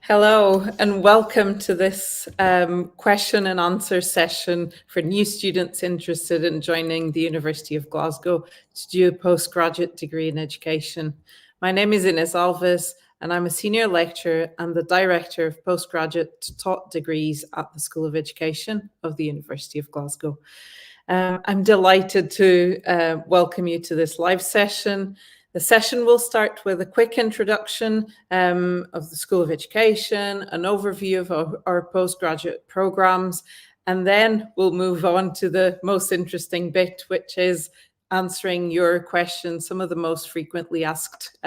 Hello and welcome to this question and answer session for new students interested in joining the University of Glasgow to do a postgraduate degree in education. My name is Ines Alves and I'm a senior lecturer and the director of postgraduate taught degrees at the School of Education of the University of Glasgow. I'm delighted to welcome you to this live session. The session will start with a quick introduction of the School of Education, an overview of our postgraduate programs, and then we'll move on to the most interesting bit, which is answering your questions, some of the most frequently asked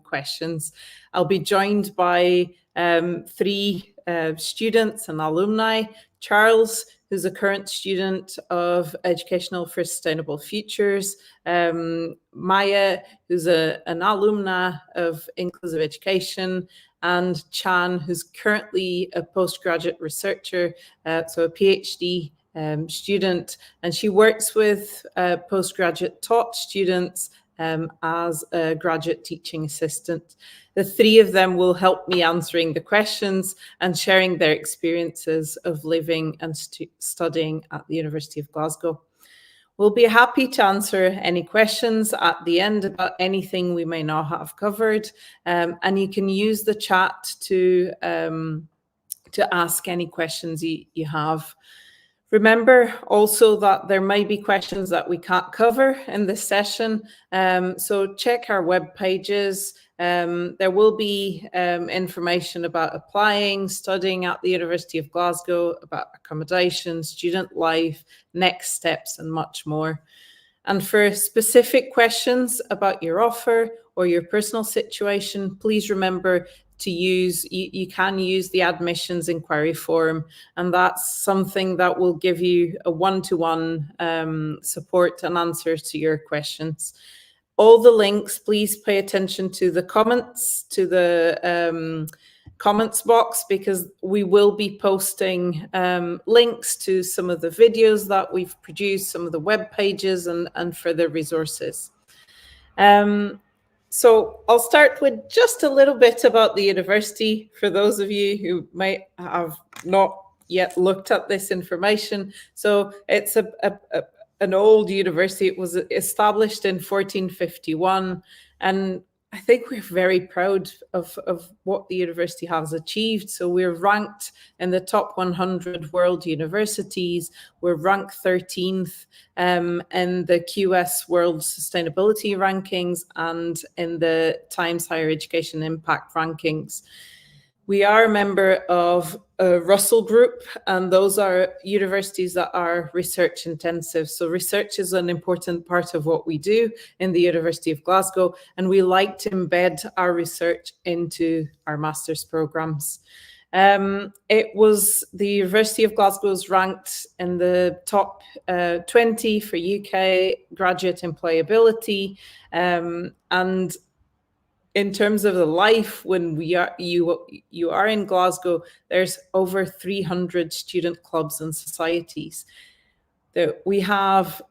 questions. I'll be joined by three students and alumni. Charles, who's a current student of Educational for Sustainable Futures, Maya, who's an alumna of Inclusive Education, and Chan, who's currently a postgraduate researcher, so a PhD student, and she works with postgraduate taught students as a graduate teaching assistant. The three of them will help me answering the questions and sharing their experiences of living and studying at the University of Glasgow. We'll be happy to answer any questions at the end about anything we may not have covered, and you can use the chat to ask any questions you have. Remember also that there may be questions that we can't cover in this session, so check our web pages. There will be information about applying, studying at the University of Glasgow, about accommodation, student life, next steps, and much more. And for specific questions about your offer or your personal situation, please remember to use, you can use the admissions inquiry form, and that's something that will give you a one-to-one support and answers to your questions. All the links, please pay attention to the comments, to the comments box, because we will be posting links to some of the videos that we've produced, some of the web pages and further resources. So I'll start with just a little bit about the university for those of you who might have not yet looked at this information. So it's an old university. It was established in 1451, and I think we're very proud of what the university has achieved. So we're ranked in the top 100 world universities. We're ranked 13th in the QS World Sustainability Rankings and in the Times Higher Education Impact Rankings. We are a member of a Russell Group, and those are universities that are research intensive. So research is an important part of what we do in the University of Glasgow, and we like to embed our research into our master's programs. It was the University of Glasgow was ranked in the top 20 for UK graduate employability, and in terms of the life, when you are in Glasgow, there's over 300 student clubs and societies. We have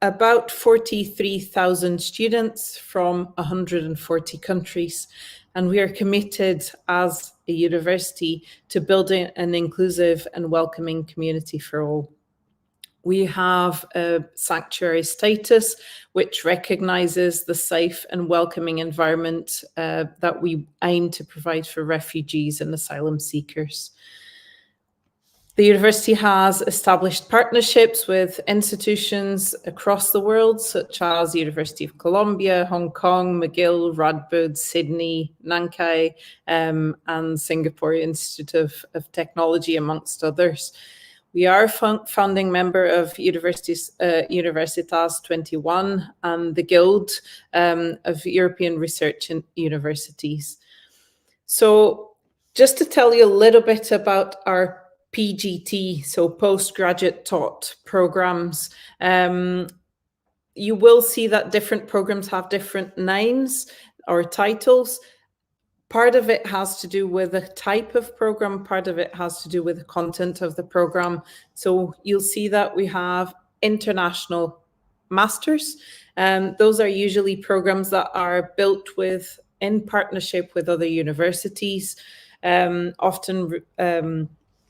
about 43,000 students from 140 countries, and we are committed as a university to building an inclusive and welcoming community for all. We have a sanctuary status, which recognizes the safe and welcoming environment that we aim to provide for refugees and asylum seekers. The university has established partnerships with institutions across the world, such as the University of Columbia, Hong Kong, McGill, Radboud, Sydney, Nankai, and Singapore Institute of Technology, amongst others. We are a founding member of Universitas 21 and the Guild of European Research and Universities. So just to tell you a little bit about our PGT, so postgraduate taught programs, you will see that different programs have different names or titles. Part of it has to do with the type of program, part of it has to do with the content of the program. So you'll see that we have international masters. Those are usually programs that are built in partnership with other universities. often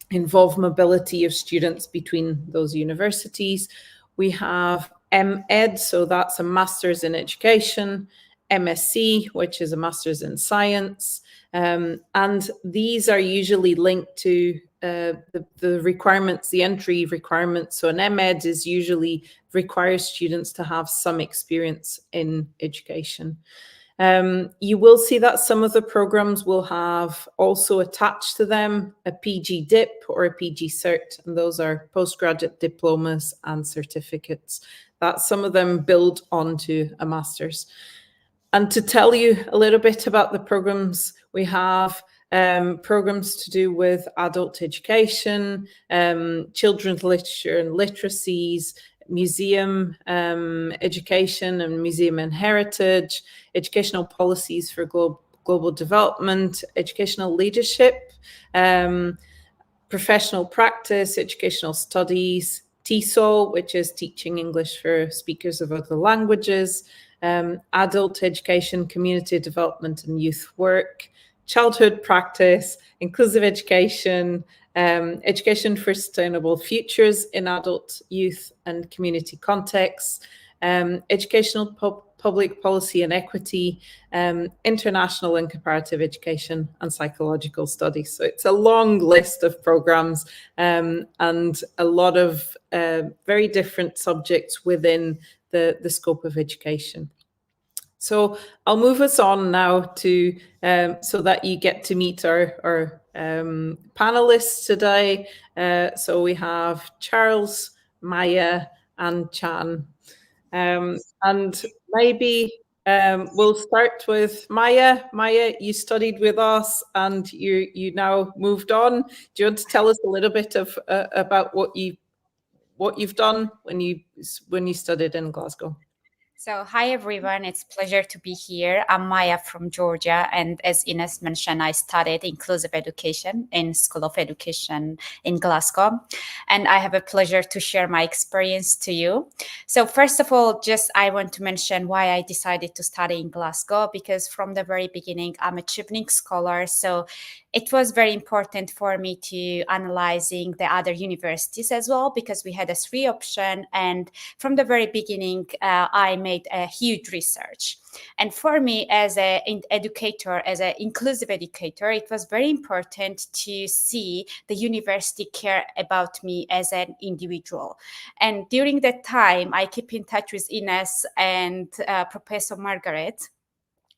involve mobility of students between those universities. We have MEd, so that's a Master's in Education, MSc, which is a Master's in Science, and these are usually linked to the requirements, the entry requirements. So an MEd is usually requires students to have some experience in education. You will see that some of the programs will have also attached to them a PG DIP or a PG Cert, and those are postgraduate diplomas and certificates that some of them build onto a master's. And to tell you a little bit about the programs, we have programs to do with adult education, children's literature and literacies, museum education and museum and heritage, educational policies for global development, educational leadership, professional practice, educational studies, TESOL, which is teaching English for speakers of other languages, adult education, community development and youth work, childhood practice, inclusive education, education for sustainable futures in adult, youth and community contexts, educational public policy and equity, international and comparative education, and psychological studies. So it's a long list of programs and a lot of very different subjects within the scope of education. So I'll move us on now to so that you get to meet our panelists today. So we have Charles, Maya, and Chan. And maybe we'll start with Maya. Maya, you studied with us and you now moved on. Do you want to tell us a little bit of about what you've done when you studied in Glasgow? So, hi everyone, it's a pleasure to be here. I'm Maya from Georgia, and as Ines mentioned, I studied inclusive education in School of Education in Glasgow, and I have a pleasure to share my experience to you. So, first of all, just I want to mention why I decided to study in Glasgow, because from the very beginning, I'm a Chevening scholar, so it was very important for me to analyzing the other universities as well, because we had a 3 option, and from the very beginning, I made a huge research. And for me, as an educator, as an inclusive educator, it was very important to see the university care about me as an individual. And during that time, I keep in touch with Ines and Professor Margaret.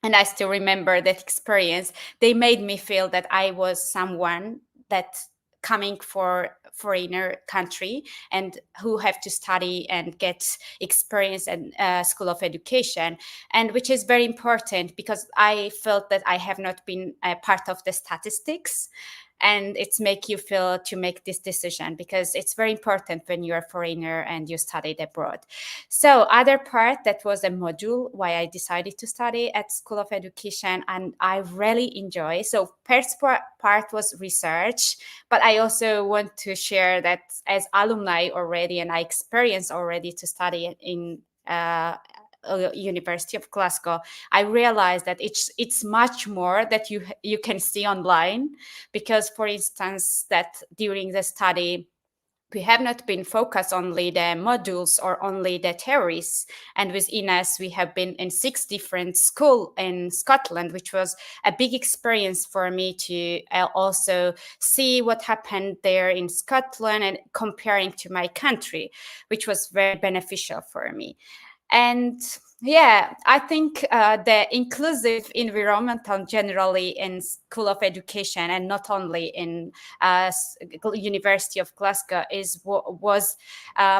And I still remember that experience. They made me feel that I was someone that coming for foreigner country and who have to study and get experience in School of Education, and which is very important because I felt that I have not been a part of the statistics. And it's make you feel to make this decision because it's very important when you're a foreigner and you studied abroad. So other part that was a module why I decided to study at School of Education, and I really enjoy. So first part was research, but I also want to share that as alumni already, and I experienced already to study in University of Glasgow, I realized that it's much more that you can see online, because for instance that during the study we have not been focused only the modules or only the theories. And with Ines, we have been in 6 different schools in Scotland, which was a big experience for me to also see what happened there in Scotland and comparing to my country, which was very beneficial for me. And yeah, I think the inclusive environmental generally in School of Education and not only in University of Glasgow was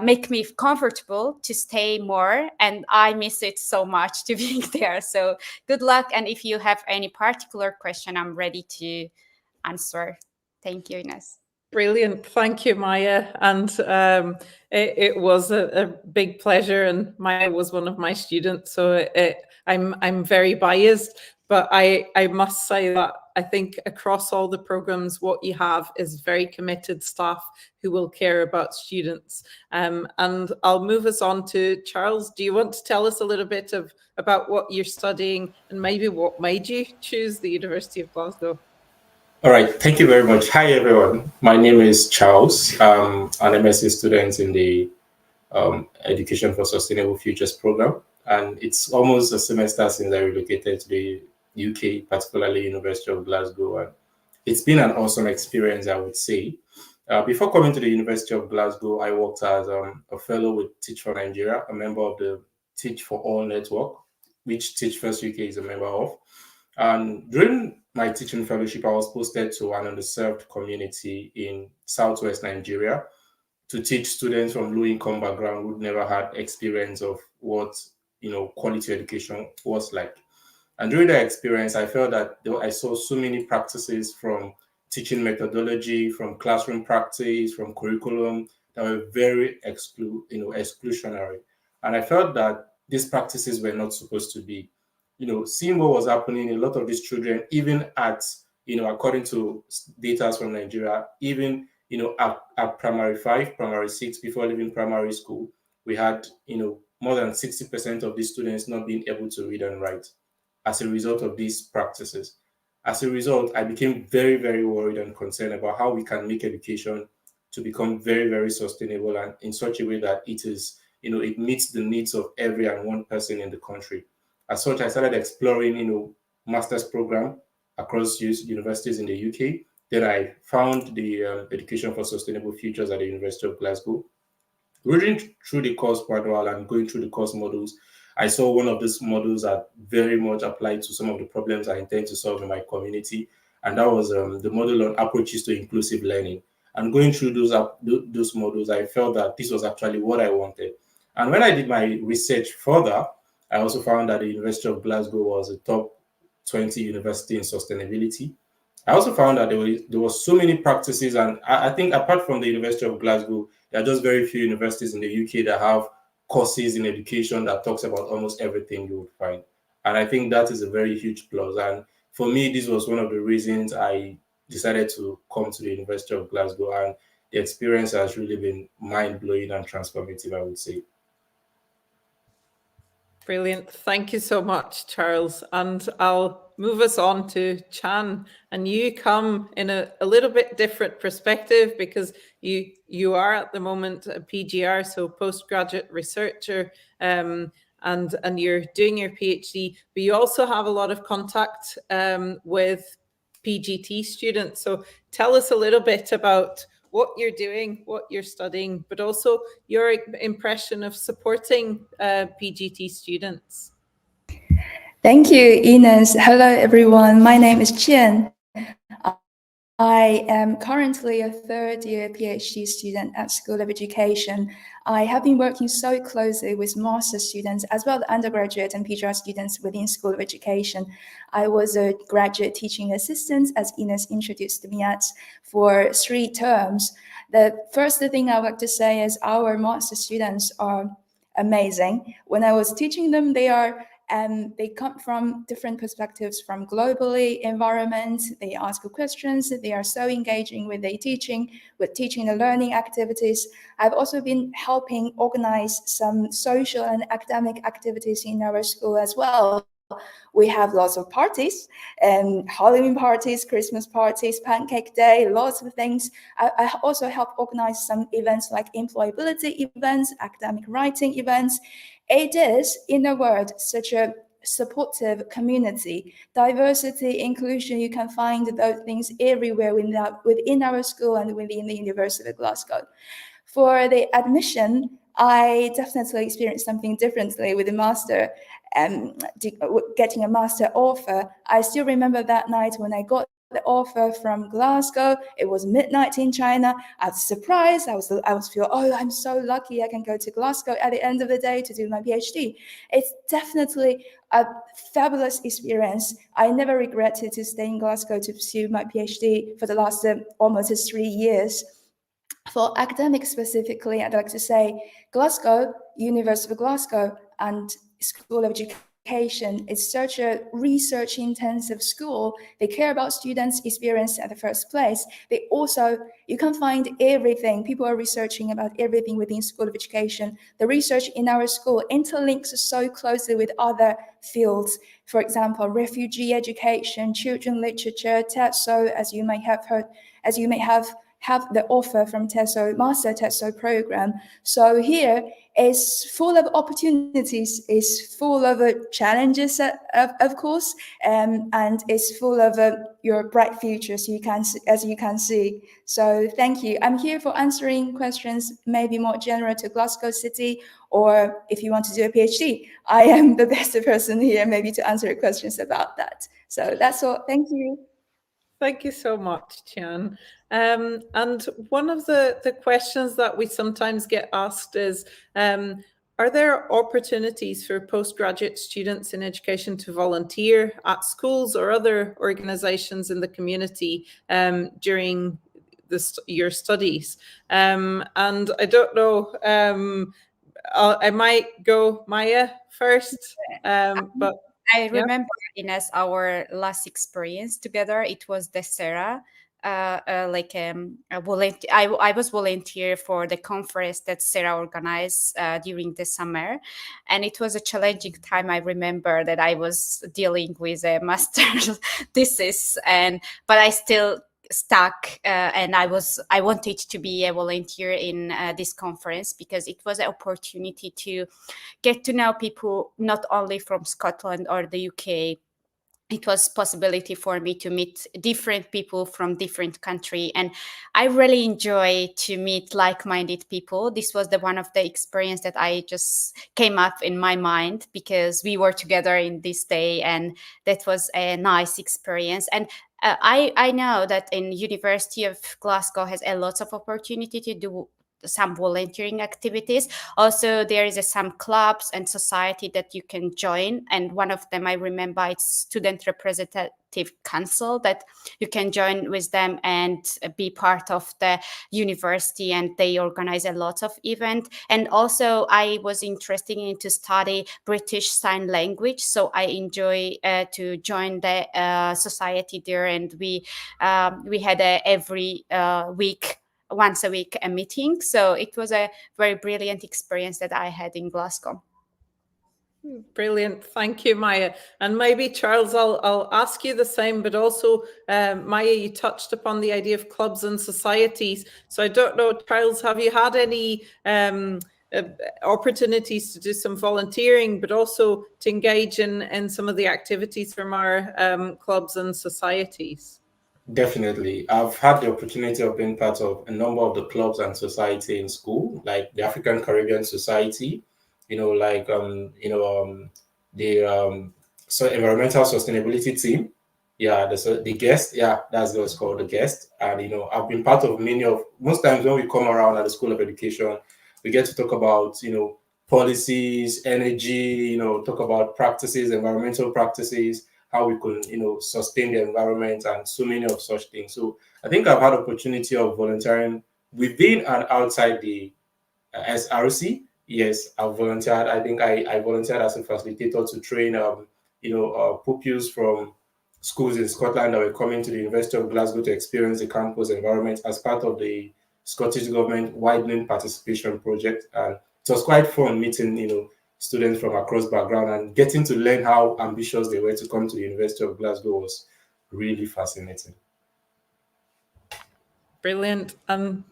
make me comfortable to stay more, and I miss it so much to being there. So good luck, and if you have any particular question, I'm ready to answer. Thank you, Ines. Brilliant. Thank you, Maya. And it was a big pleasure. And Maya was one of my students. So I'm very biased. But I must say that I think across all the programs, what you have is very committed staff who will care about students. And I'll move us on to Charles. Do you want to tell us a little bit about what you're studying and maybe what made you choose the University of Glasgow? All right, thank you very much. Hi, everyone. My name is Charles. I'm an MSc student in the Education for Sustainable Futures program, and it's almost a semester since I relocated to the UK, particularly University of Glasgow, and it's been an awesome experience, I would say. Before coming to the University of Glasgow, I worked as a fellow with Teach for Nigeria, a member of the Teach for All network, which Teach First UK is a member of. And during my teaching fellowship, I was posted to an underserved community in Southwest Nigeria to teach students from low-income background who'd never had experience of what quality education was like. And during that experience, I felt that I saw so many practices from teaching methodology, from classroom practice, from curriculum that were very exclusionary. And I felt that these practices were not supposed to be. Seeing what was happening, a lot of these children, even at, according to data from Nigeria, even, at primary 5, primary 6, before leaving primary school, we had, more than 60% of these students not being able to read and write as a result of these practices. As a result, I became very, very worried and concerned about how we can make education to become very, very sustainable and in such a way that it is, it meets the needs of every and one person in the country. As such, I started exploring, master's program across universities in the UK. Then I found the Education for Sustainable Futures at the University of Glasgow. Reading through the course manual and going through the course models, I saw one of these models that very much applied to some of the problems I intend to solve in my community, and that was the model on approaches to inclusive learning. And going through those models, I felt that this was actually what I wanted. And when I did my research further, I also found that the University of Glasgow was a top 20 university in sustainability. I also found that there were so many practices, and I think apart from the University of Glasgow, there are just very few universities in the UK that have courses in education that talks about almost everything you would find. And I think that is a very huge plus. And for me, this was one of the reasons I decided to come to the University of Glasgow. And the experience has really been mind blowing and transformative, I would say. Brilliant. Thank you so much, Charles. And I'll move us on to Chan. And you come in a little bit different perspective because you are at the moment a PGR, so postgraduate researcher, and you're doing your PhD, but you also have a lot of contact with PGT students. So tell us a little bit about what you're doing, what you're studying, but also your impression of supporting PGT students. Thank you, Ines. Hello, everyone. My name is Qian. I am currently a third-year PhD student at School of Education. I have been working so closely with master students as well as undergraduate and PGR students within School of Education. I was a graduate teaching assistant, as Ines introduced me at, for 3 terms. The first thing I would like to say is our master students are amazing. When I was teaching them, they come from different perspectives from globally, environment, they ask questions, they are so engaging with teaching and learning activities. I've also been helping organize some social and academic activities in our school as well. We have lots of parties, Halloween parties, Christmas parties, Pancake Day, lots of things. I also help organize some events like employability events, academic writing events. It is, in a word, such a supportive community. Diversity, inclusion, you can find those things everywhere within our school and within the University of Glasgow. For the admission, I definitely experienced something differently with the master, getting a master offer. I still remember that night when I got the offer from Glasgow. It was midnight in China. I was surprised. I was feel, oh, I'm so lucky I can go to Glasgow at the end of the day to do my PhD. It's definitely a fabulous experience. I never regretted to stay in Glasgow to pursue my PhD for the last almost 3 years. For academics specifically, I'd like to say Glasgow, University of Glasgow, and School of Education Education is such a research-intensive school. They care about students' experience at the first place. They also, you can find everything. People are researching about everything within School of Education. The research in our school interlinks so closely with other fields. For example, refugee education, children literature, TESO, as you may have heard, as you may have the offer from TESO, Master TESO program. So here is full of opportunities, is full of challenges, of course, and it's full of your bright future, so as you can see. So thank you. I'm here for answering questions, maybe more general to Glasgow City, or if you want to do a PhD, I am the best person here maybe to answer questions about that. So that's all. Thank you. Thank you so much, Tian. And one of the questions that we sometimes get asked is, are there opportunities for postgraduate students in education to volunteer at schools or other organizations in the community during your studies? And I don't know, I might go Maya first, but I remember, Ines, our last experience together. It was the Sarah, I was volunteer for the conference that Sarah organized during the summer, and it was a challenging time. I remember that I was dealing with a master's thesis, but I still stuck, and I wanted to be a volunteer in this conference because it was an opportunity to get to know people not only from Scotland or the UK. It was possibility for me to meet different people from different country, and I really enjoy to meet like-minded people. This was the one of the experience that I just came up in my mind because we were together in this day, and that was a nice experience. And I know that in University of Glasgow has a lot of opportunity to do some volunteering activities. Also, there is some clubs and society that you can join, and one of them I remember, it's Student Representative Council, that you can join with them and be part of the university, and they organize a lot of events. And also I was interested in to study British Sign Language, so I enjoy to join the society there, and we had every week, once a week, a meeting. So it was a very brilliant experience that I had in Glasgow. Brilliant. Thank you, Maya. And maybe, Charles, I'll ask you the same, but also, Maya, you touched upon the idea of clubs and societies. So I don't know, Charles, have you had any opportunities to do some volunteering, but also to engage in some of the activities from our clubs and societies? Definitely. I've had the opportunity of being part of a number of the clubs and society in school, like the African Caribbean Society, the environmental sustainability team. Yeah, the guest. Yeah, that's what it's called, the guest. And, I've been part of most times when we come around at the School of Education, we get to talk about, policies, energy, talk about practices, environmental practices, how we could, sustain the environment, and so many of such things. So I think I've had opportunity of volunteering within and outside the SRC. Yes, I've volunteered. I think I volunteered as a facilitator to train, pupils from schools in Scotland that were coming to the University of Glasgow to experience the campus environment as part of the Scottish Government Widening Participation Project. And it was quite fun meeting, students from across background and getting to learn how ambitious they were to come to the University of Glasgow was really fascinating. Brilliant.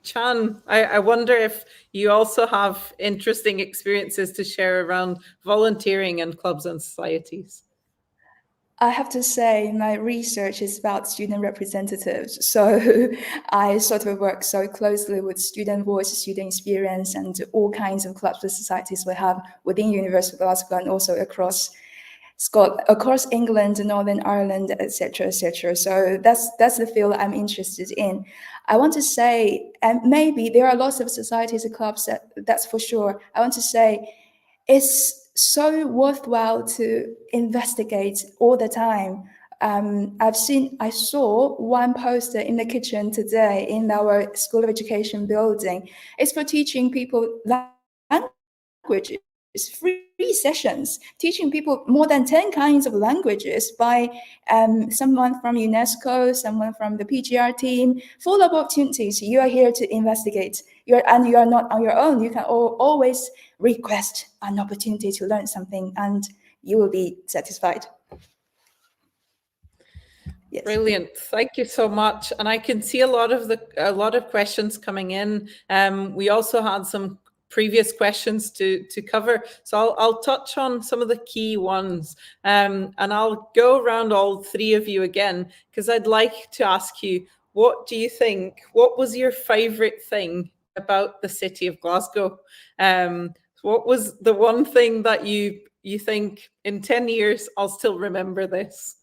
Chan, I wonder if you also have interesting experiences to share around volunteering in clubs and societies. I have to say my research is about student representatives. So I sort of work so closely with student voice, student experience, and all kinds of clubs and societies we have within University of Glasgow and also across England, Northern Ireland, etc., etc. So that's the field I'm interested in. I want to say, and maybe there are lots of societies and clubs, that's for sure. I want to say it's so worthwhile to investigate all the time. I saw one poster in the kitchen today in our School of Education building. It's for teaching people language. It's free sessions teaching people more than 10 kinds of languages by someone from UNESCO, someone from the PGR team, full of opportunities. You are here to investigate. And you are not on your own. You can always request an opportunity to learn something and you will be satisfied. Yes. Brilliant. Thank you so much. And I can see a lot of questions coming in. We also had some previous questions to cover. So I'll touch on some of the key ones. And I'll go around all three of you again, because I'd like to ask you, what do you think? What was your favorite thing about the city of Glasgow? What was the one thing that you think in 10 years, I'll still remember this?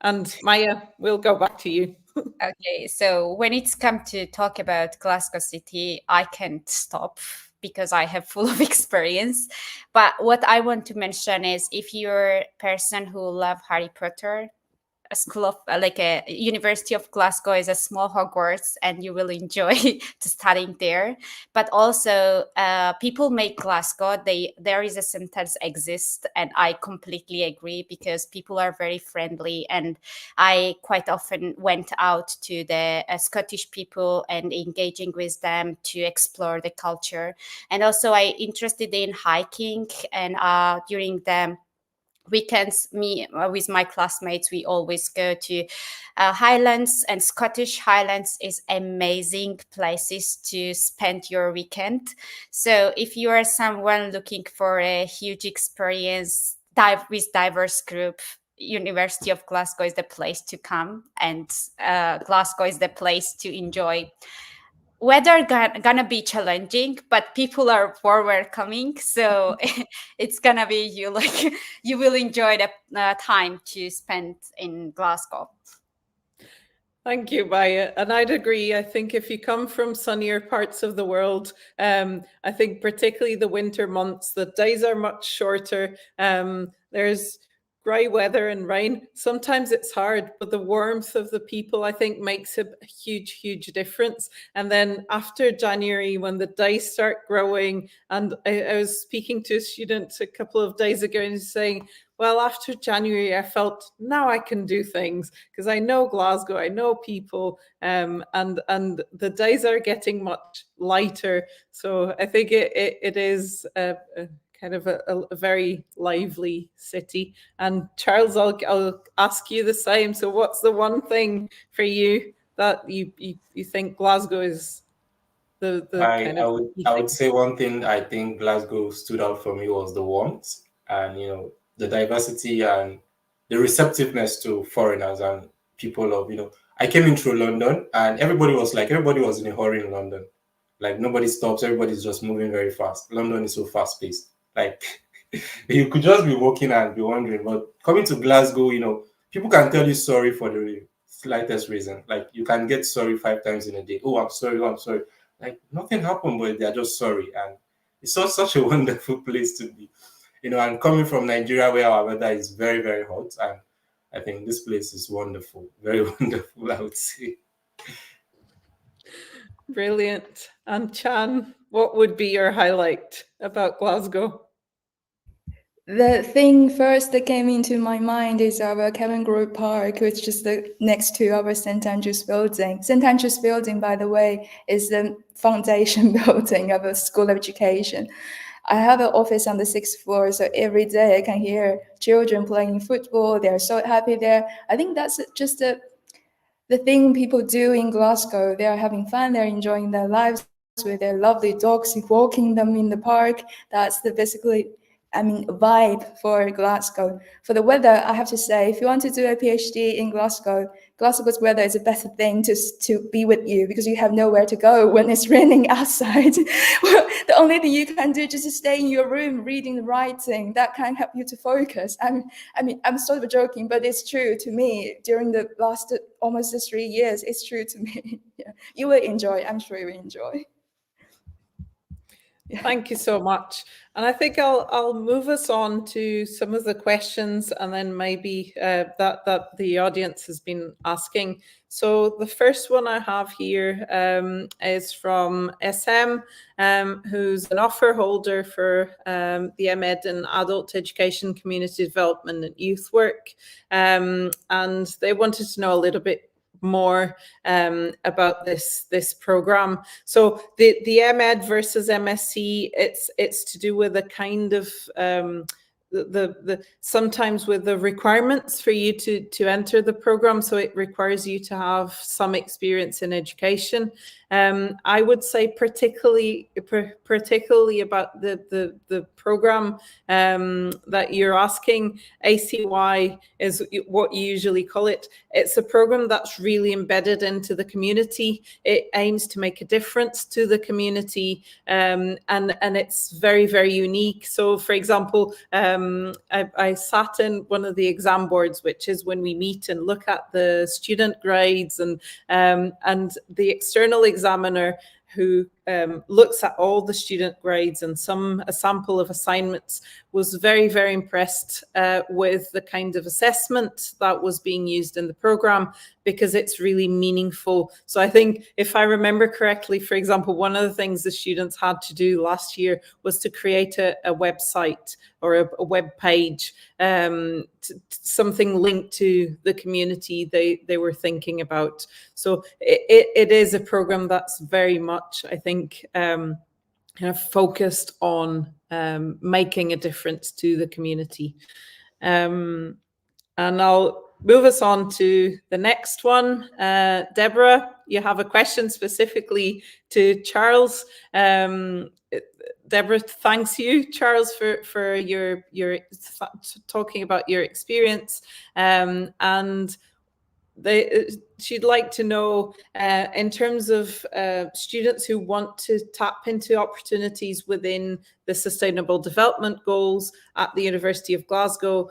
And Maya, we'll go back to you. Okay, so when it's come to talk about Glasgow City, I can't stop because I have full of experience. But what I want to mention is, if you're a person who love Harry Potter, a school of like a University of Glasgow is a small Hogwarts, and you will enjoy to studying there. But also, people make Glasgow. There is a sentence exist, and I completely agree, because people are very friendly, and I quite often went out to the Scottish people and engaging with them to explore the culture. And also, I interested in hiking, and during the weekends, with my classmates, we always go to Highlands, and Scottish Highlands is amazing places to spend your weekend. So if you are someone looking for a huge experience with diverse group, University of Glasgow is the place to come, and Glasgow is the place to enjoy. Weather gonna be challenging, but people are more welcoming, so it's gonna be you will enjoy the time to spend in Glasgow. Thank you, Maya. And I'd agree. I think if you come from sunnier parts of the world, I think particularly the winter months, the days are much shorter. There's grey weather and rain. Sometimes it's hard, but the warmth of the people, I think, makes a huge, huge difference. And then after January, when the days start growing, and I was speaking to a student a couple of days ago, and he's saying, well, after January, I felt now I can do things because I know Glasgow, I know people, and the days are getting much lighter. So I think it is a kind of a very lively city. And Charles, I'll ask you the same. So what's the one thing for you that you think Glasgow is the kind of... I would say one thing I think Glasgow stood out for me was the warmth, and the diversity and the receptiveness to foreigners and people of I came in through London, and everybody was in a hurry in London. Like, nobody stops, everybody's just moving very fast. London is so fast paced. Like, you could just be walking and be wondering, but coming to Glasgow, people can tell you sorry for the slightest reason. Like, you can get sorry 5 times in a day. Oh, I'm sorry. Oh, I'm sorry. Like, nothing happened, but they're just sorry. And it's such a wonderful place to be. And coming from Nigeria, where our weather is very, very hot, and I think this place is wonderful, very wonderful, I would say. Brilliant. And Chan, what would be your highlight about Glasgow? The thing first that came into my mind is our Kevin Grove Park, which is next to our St. Andrews building. St. Andrews building, by the way, is the foundation building of a school of education. I have an office on the 6th floor, so every day I can hear children playing football. They're so happy there. I think that's just the thing people do in Glasgow. They're having fun. They're enjoying their lives with their lovely dogs, walking them in the park. That's basically vibe for Glasgow. For the weather, I have to say, if you want to do a PhD in Glasgow, Glasgow's weather is a better thing to be with you, because you have nowhere to go when it's raining outside. The only thing you can do is just stay in your room reading and writing. That can help you to focus. I'm sort of joking, but it's true to me. During the last almost 3 years, it's true to me. Yeah. You will enjoy. I'm sure you will enjoy. Thank you so much. And I think I'll move us on to some of the questions, and then maybe that the audience has been asking. So the first one I have here is from SM, who's an offer holder for the MEd in Adult Education, Community Development and Youth Work. And they wanted to know a little bit more about this program. So the MEd versus MSc, it's to do with a kind of the sometimes with the requirements for you to enter the program. So it requires you to have some experience in education. I would say particularly about the program that you're asking. ACY is what you usually call it. It's a program that's really embedded into the community. It aims to make a difference to the community, and it's very, very unique. So, for example, I sat in one of the exam boards, which is when we meet and look at the student grades, and the external examiner who looks at all the student grades and a sample of assignments was very, very impressed with the kind of assessment that was being used in the program, because it's really meaningful. So I think, if I remember correctly, for example, one of the things the students had to do last year was to create a website or a web page, something linked to the community they were thinking about. So it is a program that's very much, I think, kind of focused on making a difference to the community. And I'll move us on to the next one. Deborah, you have a question specifically to Charles. Deborah thanks you, Charles, for your talking about your experience, and she'd like to know, in terms of students who want to tap into opportunities within the Sustainable Development Goals at the University of Glasgow,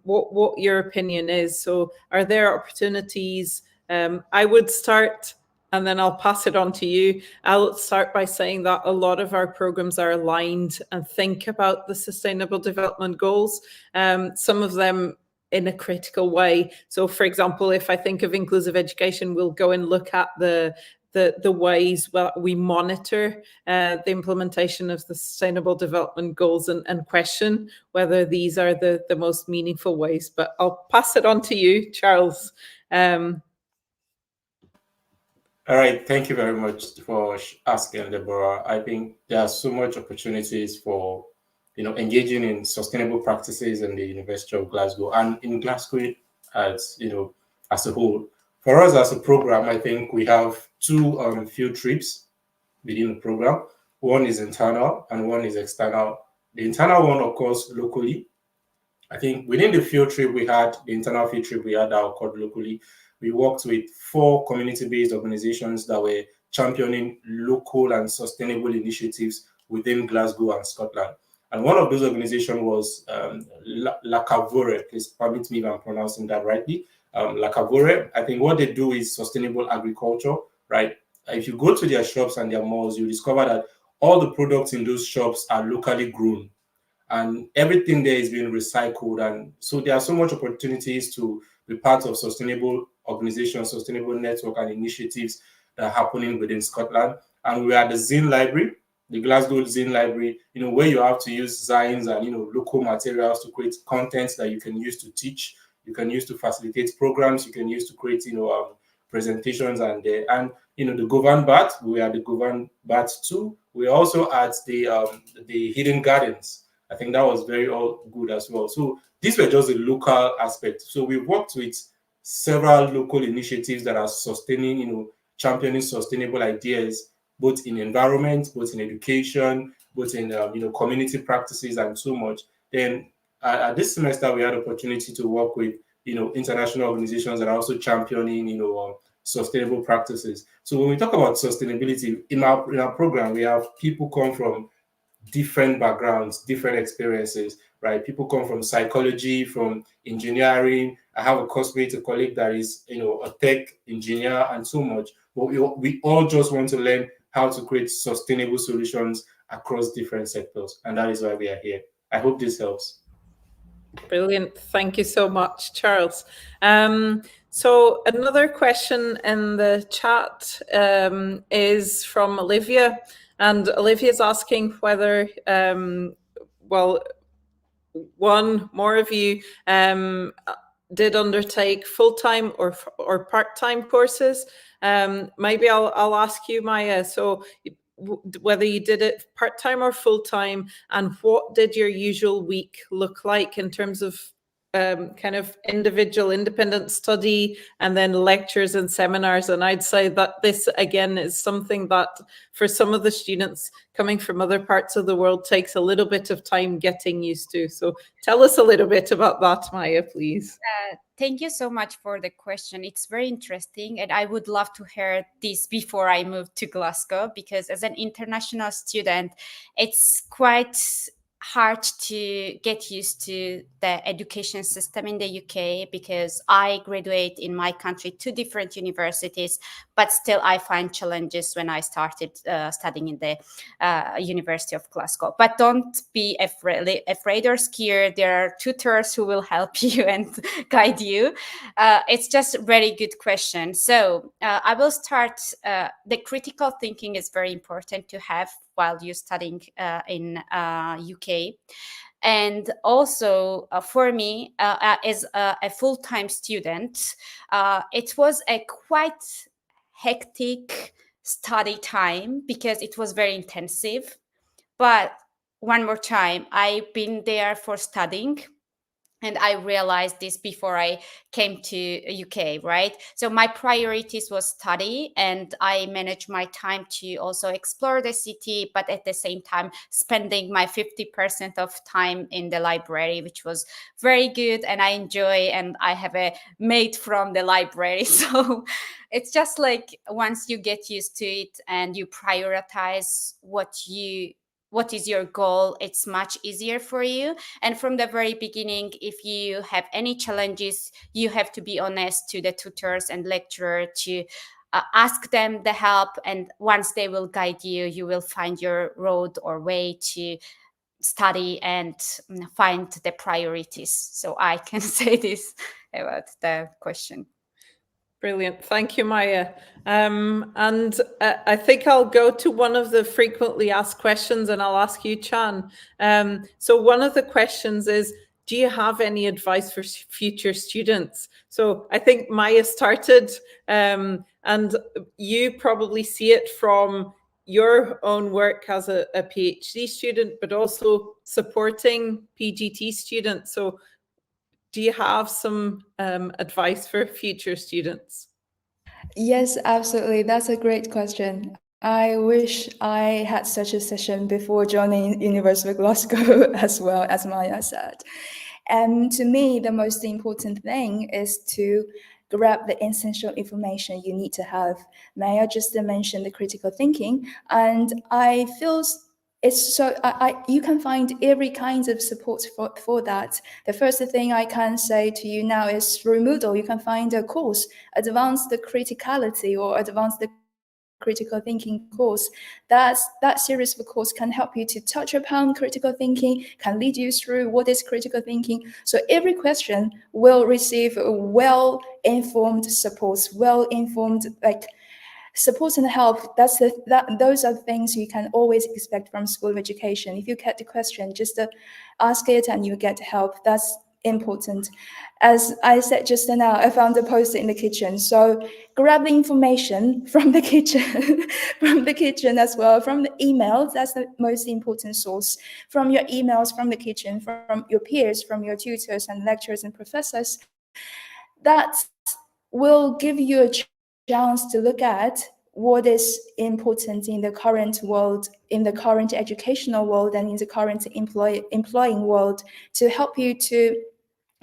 what your opinion is. So are there opportunities? I would start, and then I'll pass it on to you. I'll start by saying that a lot of our programs are aligned and think about the Sustainable Development Goals, some of them in a critical way. So, for example, if I think of inclusive education, we'll go and look at the ways we monitor the implementation of the Sustainable Development Goals and question whether these are the most meaningful ways. But I'll pass it on to you, Charles. All right, thank you very much for asking, Deborah. I think there are so much opportunities for engaging in sustainable practices in the University of Glasgow and in Glasgow as a whole. For us as a program, I think we have two field trips within the program. One is internal and one is external. The internal one, of course, locally. I think within the field trip we had, the internal field trip we had that occurred locally, we worked with 4 community-based organizations that were championing local and sustainable initiatives within Glasgow and Scotland. And one of those organizations was Lacavore. Please permit me if I'm pronouncing that rightly. Lacavore, I think what they do is sustainable agriculture, right? If you go to their shops and their malls, you discover that all the products in those shops are locally grown, and everything there is being recycled. And so there are so much opportunities to be part of sustainable organizations, sustainable network and initiatives that are happening within Scotland. And we are the Zine Library, the Glasgow Zine Library, where you have to use zines and, local materials to create content that you can use to teach, you can use to facilitate programs, you can use to create, presentations. And the Govern Bat, we are the Govern Bat too. We also at the Hidden Gardens. I think that was very good as well. So these were just a local aspect. So we worked with several local initiatives that are sustaining, championing sustainable ideas, both in environment, both in education, both in community practices and so much. Then this semester we had opportunity to work with international organizations that are also championing sustainable practices. So when we talk about sustainability in our program, we have people come from different backgrounds, different experiences, right? People come from psychology, from engineering. I have a coursemate, a colleague that is, a tech engineer and so much. But we all just want to learn how to create sustainable solutions across different sectors. And that is why we are here. I hope this helps. Brilliant. Thank you so much, Charles. So another question in the chat is from Olivia. And Olivia is asking whether, well, one more of you did undertake full-time or part-time courses. Maybe I'll ask you, Maya. So whether you did it part-time or full-time, and what did your usual week look like in terms of kind of individual independent study and then lectures and seminars? And I'd say that this again is something that for some of the students coming from other parts of the world takes a little bit of time getting used to. So tell us a little bit about that, Maya, please. Thank you so much for the question. It's very interesting, and I would love to hear this before I move to Glasgow, because as an international student, it's quite hard to get used to the education system in the UK, because I graduate in my country 2 different universities, but still I find challenges when I started studying in the University of Glasgow. But don't be afraid or scared. There are tutors who will help you and guide you. It's just a very good question. So I will start. The critical thinking is very important to have while you're studying in UK. And also for me, as a full-time student, it was a quite hectic study time because it was very intensive. But one more time, I've been there for studying. And I realized this before I came to UK, right? So my priorities was study, and I managed my time to also explore the city, but at the same time spending my 50% of time in the library, which was very good, and I enjoy, and I have a mate from the library. So it's just like once you get used to it and you prioritize what is your goal, it's much easier for you. And from the very beginning, if you have any challenges, you have to be honest to the tutors and lecturer to ask them the help. And once they will guide you, you will find your road or way to study and find the priorities. So I can say this about the question. Brilliant. Thank you, Maya. And I think I'll go to one of the frequently asked questions, and I'll ask you, Chan. So one of the questions is, do you have any advice for future students? So I think Maya started, and you probably see it from your own work as a PhD student, but also supporting PGT students. So do you have some advice for future students? Yes, absolutely. That's a great question. I wish I had such a session before joining University of Glasgow as well, as Maya said. And to me, the most important thing is to grab the essential information you need to have. Maya just mentioned the critical thinking, and I feel it's so you can find every kind of support for that. The first thing I can say to you now is through Moodle, you can find a course, Advanced Criticality or Advanced Critical Thinking course. That series of course can help you to touch upon critical thinking, can lead you through what is critical thinking. So every question will receive well-informed support, well-informed support and help. Those are things you can always expect from School of Education. If you get the question, just ask it and you get help. That's important. As I said just now, I found a post-it in the kitchen. So grab the information from the kitchen, from the kitchen as well, from the emails. That's the most important source. From your emails, from the kitchen, from your peers, from your tutors and lecturers and professors. That will give you a chance to look at what is important in the current world, in the current educational world, and in the current employing world, to help you to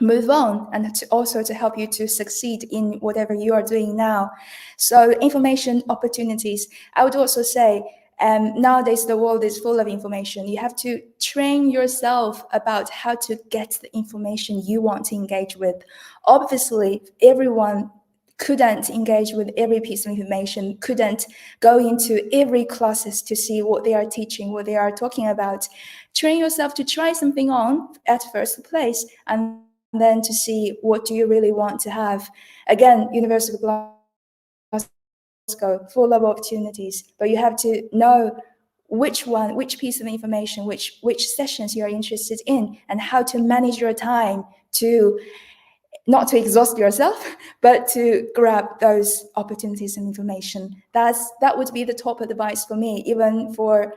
move on and also to help you to succeed in whatever you are doing now. So information opportunities. I would also say nowadays the world is full of information. You have to train yourself about how to get the information you want to engage with. Obviously, everyone couldn't engage with every piece of information, couldn't go into every classes to see what they are teaching, what they are talking about. Train yourself to try something on at first place, and then to see what do you really want to have. Again, University of Glasgow, full of opportunities, but you have to know which piece of information, which sessions you are interested in, and how to manage your time to not to exhaust yourself, but to grab those opportunities and information. That would be the top advice for me, even for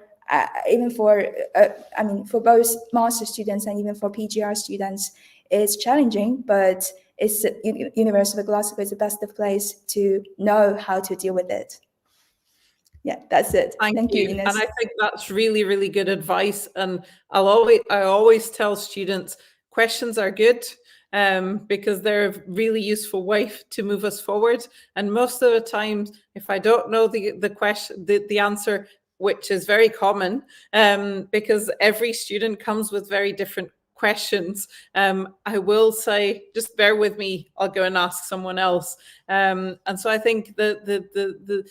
both master students and even for PGR students. It's challenging, but it's University of Glasgow is the best place to know how to deal with it. Yeah, that's it. Thank you, Ines. And I think that's really, really good advice. And I always tell students, questions are good because they're a really useful way to move us forward. And most of the time, if I don't know the question, the answer, which is very common, because every student comes with very different questions, I will say, just bear with me, I'll go and ask someone else. And so I think the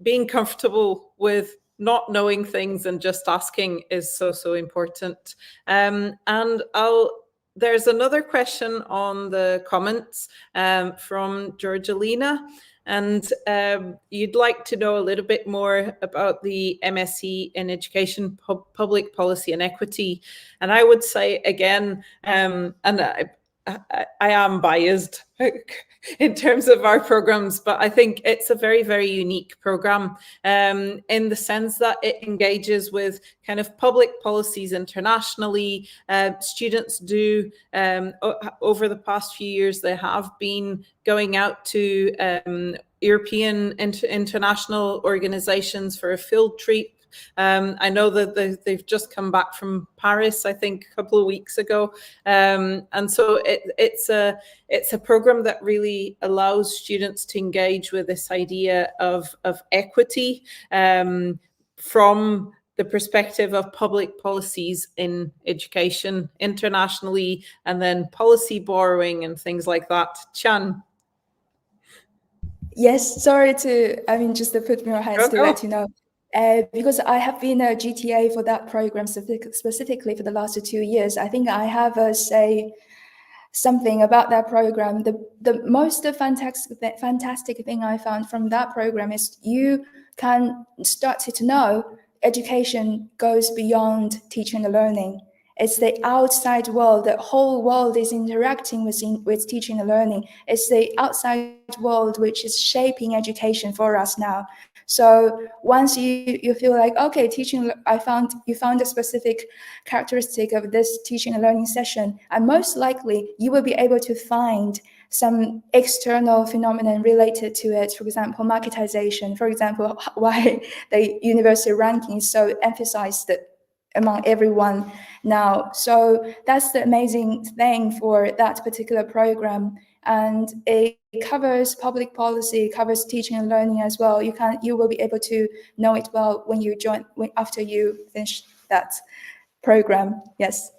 being comfortable with not knowing things and just asking is so important. And there's another question on the comments from Georgelina, and you'd like to know a little bit more about the MSc in Education, Public Policy and Equity. And I would say again, and I am biased in terms of our programs, but I think it's a very, very unique program in the sense that it engages with kind of public policies internationally. Students do, over the past few years, they have been going out to European international organizations for a field trip. I know that they've just come back from Paris, I think, a couple of weeks ago. And so it's a program that really allows students to engage with this idea of equity from the perspective of public policies in education internationally, and then policy borrowing and things like that. Chan? Yes, sorry just to put more hands to let you know. Because I have been a GTA for that program specifically for the last 2 years, I think I have say something about that program. The most fantastic thing I found from that program is you can start to know education goes beyond teaching and learning. It's the outside world. The whole world is interacting with teaching and learning. It's the outside world which is shaping education for us now. So once you feel like, okay, teaching, you found a specific characteristic of this teaching and learning session, and most likely you will be able to find some external phenomenon related to it. For example, marketization. For example, why the university ranking is so emphasized among everyone now. So that's the amazing thing for that particular program. And it covers public policy, covers teaching and learning as well. You will be able to know it well when you after you finish that program. Yes.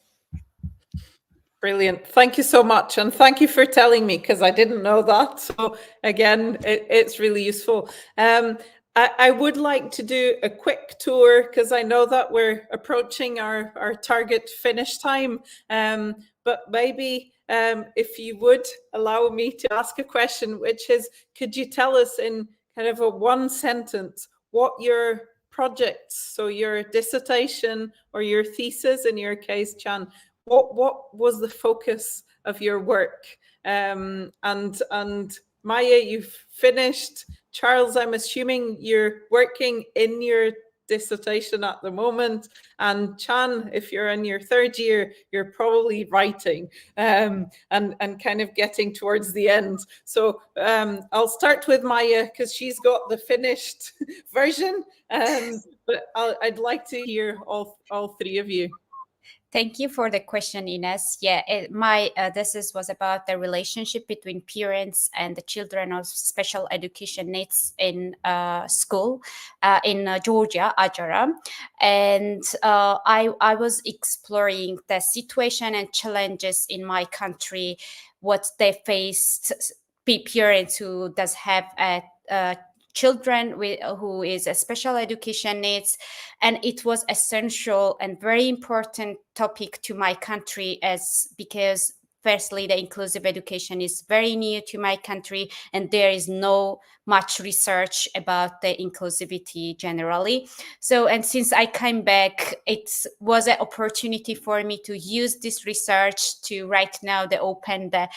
Brilliant. Thank you so much. And thank you for telling me, because I didn't know that. So again, it's really useful. I would like to do a quick tour, because I know that we're approaching our target finish time. But maybe if you would allow me to ask a question, which is, could you tell us in kind of a one sentence what your projects, so your dissertation or your thesis in your case, Chan, what was the focus of your work? And Maya, you've finished. Charles, I'm assuming you're working in your dissertation at the moment. And Chan, if you're in your third year, you're probably writing and kind of getting towards the end. So I'll start with Maya, because she's got the finished version. But I'd like to hear all three of you. Thank you for the question, Ines. Yeah, my thesis was about the relationship between parents and the children of special education needs in school in Georgia, Ajara. And I was exploring the situation and challenges in my country, what they faced parents who does have children who is a special education needs, and it was essential and very important topic to my country, because firstly, the inclusive education is very new to my country, and there is no much research about the inclusivity generally. So, and since I came back, it was an opportunity for me to use this research to right now open the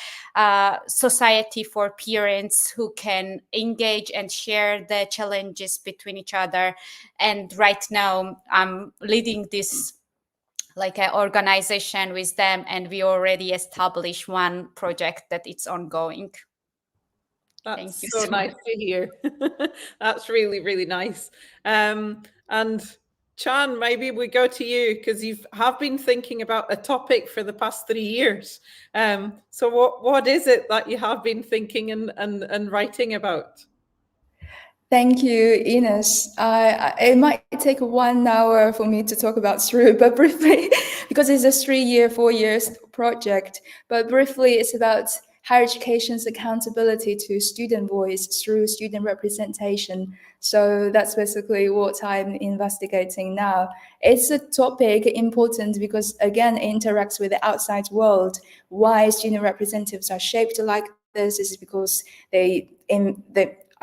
society for parents who can engage and share the challenges between each other. And right now, I'm leading this like an organization with them, and we already established one project that it's ongoing. That's so nice to hear. That's really, really nice. And Chan, maybe we go to you, because you have been thinking about a topic for the past 3 years. So what is it that you have been thinking and writing about? Thank you, Ines. It might take 1 hour for me to talk about through, but briefly, because it's a 3-year, 4 years project, but briefly, it's about higher education's accountability to student voice through student representation. So that's basically what I'm investigating now. It's a topic important because, again, it interacts with the outside world. Why student representatives are shaped like this is because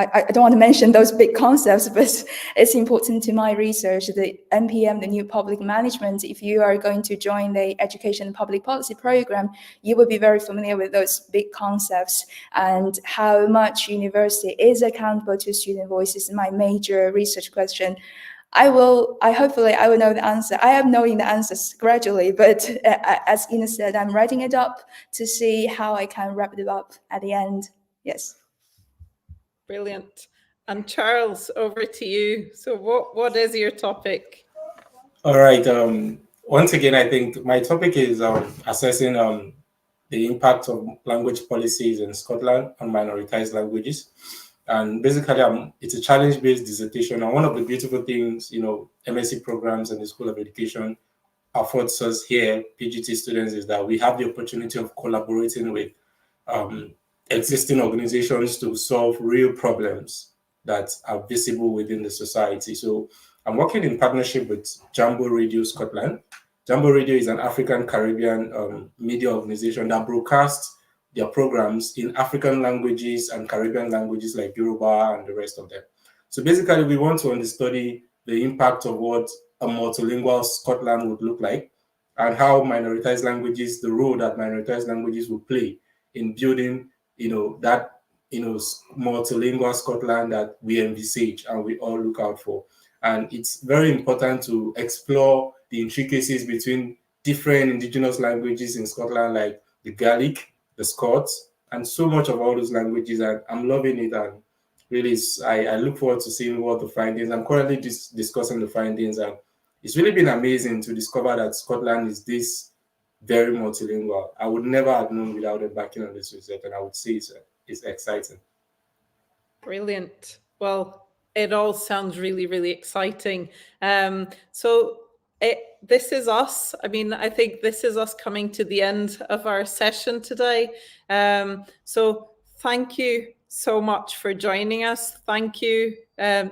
I don't want to mention those big concepts, but it's important to my research. The NPM, the New Public Management, if you are going to join the Education and Public Policy program, you will be very familiar with those big concepts and how much university is accountable to student voices is my major research question. Hopefully I will know the answer. I am knowing the answers gradually, but as Ina said, I'm writing it up to see how I can wrap it up at the end. Yes. Brilliant. And Charles, over to you. So what is your topic? All right. Once again, I think my topic is assessing the impact of language policies in Scotland on minoritized languages. And basically, it's a challenge-based dissertation. And one of the beautiful things, MSc programs and the School of Education affords us here, PGT students, is that we have the opportunity of collaborating with existing organizations to solve real problems that are visible within the society. So I'm working in partnership with Jambo Radio Scotland. Jambo Radio is an African Caribbean media organization that broadcasts their programs in African languages and Caribbean languages like Yoruba and the rest of them. So basically, we want to understudy the impact of what a multilingual Scotland would look like and how minoritized languages, the role that minoritized languages will play in building that multilingual Scotland that we envisage and we all look out for. And it's very important to explore the intricacies between different indigenous languages in Scotland, like the Gaelic, the Scots, and so much of all those languages. And I'm loving it. And really, I look forward to seeing what the findings. I'm currently discussing the findings, and it's really been amazing to discover that Scotland is this very multilingual. I would never have known without embarking on this research, and I would say it's exciting. Brilliant. Well, it all sounds really, really exciting. This is us. I mean, I think this is us coming to the end of our session today. So thank you so much for joining us. Thank you,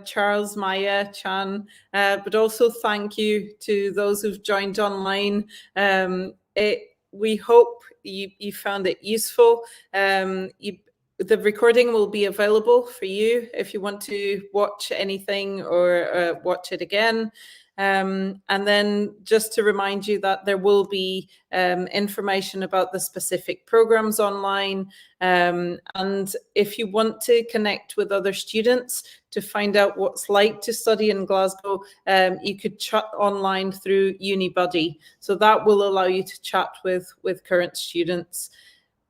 Charles, Maya, Chan, but also thank you to those who've joined online. We hope you found it useful. The recording will be available for you if you want to watch anything or watch it again. And then just to remind you that there will be information about the specific programs online. And if you want to connect with other students to find out what's like to study in Glasgow, you could chat online through UniBuddy. So that will allow you to chat with current students.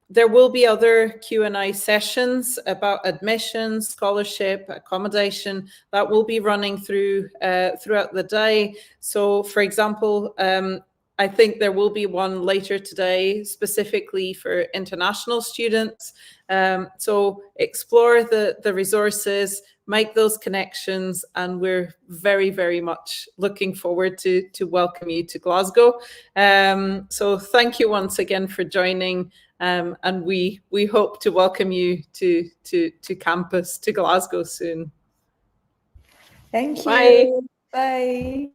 There will be other Q&A sessions about admissions, scholarship, accommodation that will be running throughout the day. So, for example, I think there will be one later today specifically for international students. So explore the resources, make those connections, and we're very, very much looking forward to welcome you to Glasgow. So thank you once again for joining, and we hope to welcome you to campus, to Glasgow soon. Thank Bye. you. Bye.